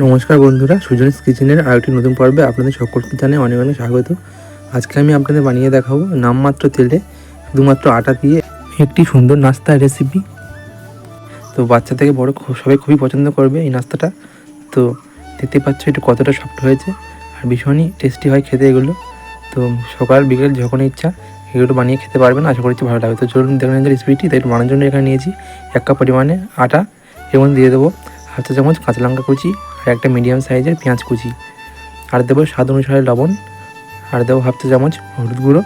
নমস্কার বন্ধুরা, সুজনিস কিচেনের আরেকটি নতুন পর্বে আপনাদের সকলকে জানাই অনেক অনেক স্বাগত। আজকে আমি আপনাদের বানিয়ে দেখাবো নামমাত্র তেলে শুধুমাত্র আটা দিয়ে একটি সুন্দর নাস্তার রেসিপি। তো বাচ্চা থেকে বড় সবাই খুবই পছন্দ করবে এই নাস্তাটা। তো দেখতে পাচ্ছ এটা কতটা সফট হয়েছে আর ভীষণই টেস্টি হয় খেতে এগুলো। তো সকাল বিকেল যখন ইচ্ছা এগুলো বানিয়ে খেতে পারবেন, আশা করছি ভালো লাগবে। তো চলুন দেখে নিন রেসিপিটি। তাই বানানোর জন্য এখানে নিয়েছি 1 কাপ পরিমাণে আটা, এবং দিয়ে দেবো হাফ চা চামচ কাঁচা লঙ্কা কুচি আর একটা মিডিয়াম সাইজের পেঁয়াজ কুচি, আর দেবো স্বাদ অনুসারে লবণ, আর দেবো হাফ চা চামচ হলুদ গুঁড়ো,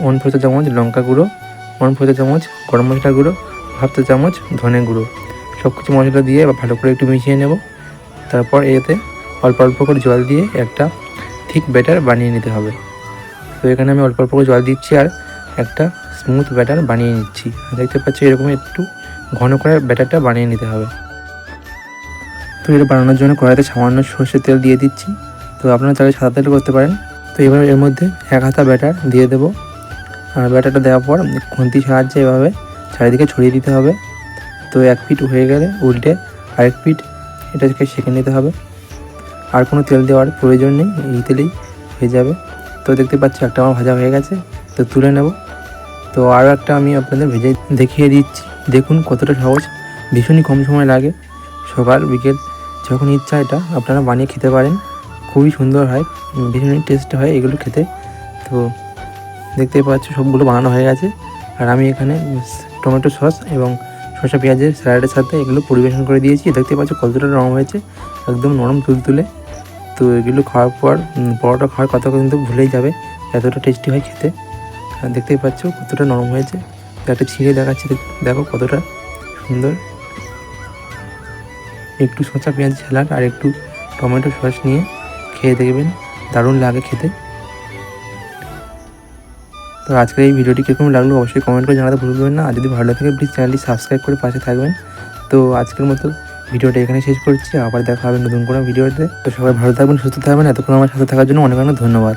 1/4 চা চামচ লঙ্কা গুঁড়ো, 1/4 চা চামচ গরম মশলা গুঁড়ো, হাফ চা চামচ ধনে গুঁড়ো। সব কিছু মশলা দিয়ে ভালো করে একটু মিশিয়ে নেব। তারপর এতে অল্প অল্প করে জল দিয়ে একটা ঠিক ব্যাটার বানিয়ে নিতে হবে। তো এখানে আমি অল্প অল্প করে জল দিচ্ছি আর একটা স্মুথ ব্যাটার বানিয়ে নিচ্ছি। দেখতে পাচ্ছি এরকম একটু ঘন করে ব্যাটারটা বানিয়ে নিতে হবে। তো এটা বানানোর জন্য কড়াইতে সামান্য সর্ষের তেল দিয়ে দিচ্ছি। তো আপনারা চাইলে সাদা তেল করতে পারেন। তো এবার এর মধ্যে 1 হাতা ব্যাটার দিয়ে দেবো, আর ব্যাটারটা দেওয়ার পর খুন্তির সাহায্যে এভাবে চারিদিকে ছড়িয়ে দিতে হবে। তো 1 পিঠ হয়ে গেলে উল্টে আরেক পিঠ এটাকে সেঁকে নিতে হবে। আর কোনো তেল দেওয়ার প্রয়োজন নেই, এই তেলেই হয়ে যাবে। তো দেখতে পাচ্ছি একটা আমার ভাজা হয়ে গেছে, তো তুলে নেব। তো আরও একটা আমি আপনাদের ভেজে দেখিয়ে দিচ্ছি। দেখুন কতটা সহজ, ভীষণই কম সময় লাগে। সকাল বিকেল যখন ইচ্ছা এটা আপনারা বানিয়ে খেতে পারেন। খুবই সুন্দর হয়, ভীষণই টেস্ট হয় এগুলো খেতে। তো দেখতেই পাচ্ছ সবগুলো বানানো হয়ে গেছে। আর আমি এখানে টমেটো সস এবং শসা পেঁয়াজের স্যালাডের সাথে এগুলো পরিবেশন করে দিয়েছি। দেখতে পাচ্ছ কতটা নরম হয়েছে, একদম নরম তুলতুলে। তো এগুলো খাওয়ার পর পরোটা খাওয়ার কথা কিন্তু ভুলেই যাবে, এতটা টেস্টি হয় খেতে। আর দেখতেই পাচ্ছ কতটা নরম হয়েছে। একটা ছিঁড়ে দেখাচ্ছি, দেখো কতটা সুন্দর। একটু শসা পেঁয়াজ স্যালাড আর একটু টমেটো সস নিয়ে খেয়ে দেখবেন, দারুণ লাগে খেতে। তো আজকের এই ভিডিওটি কীরকম লাগলো অবশ্যই কমেন্ট করে জানাতে ভুলবেন না। আর যদি ভালো লাগে প্লিজ চ্যানেলটি সাবস্ক্রাইব করে পাশে থাকবেন। তো আজকের মতো ভিডিওটা এখানে শেষ করছি, আবার দেখা হবে নতুন কোনো ভিডিওতে। তো সবাই ভালো থাকবেন, সুস্থ থাকবেন। এতক্ষণ আমার সাথে থাকার জন্য অনেক অনেক ধন্যবাদ।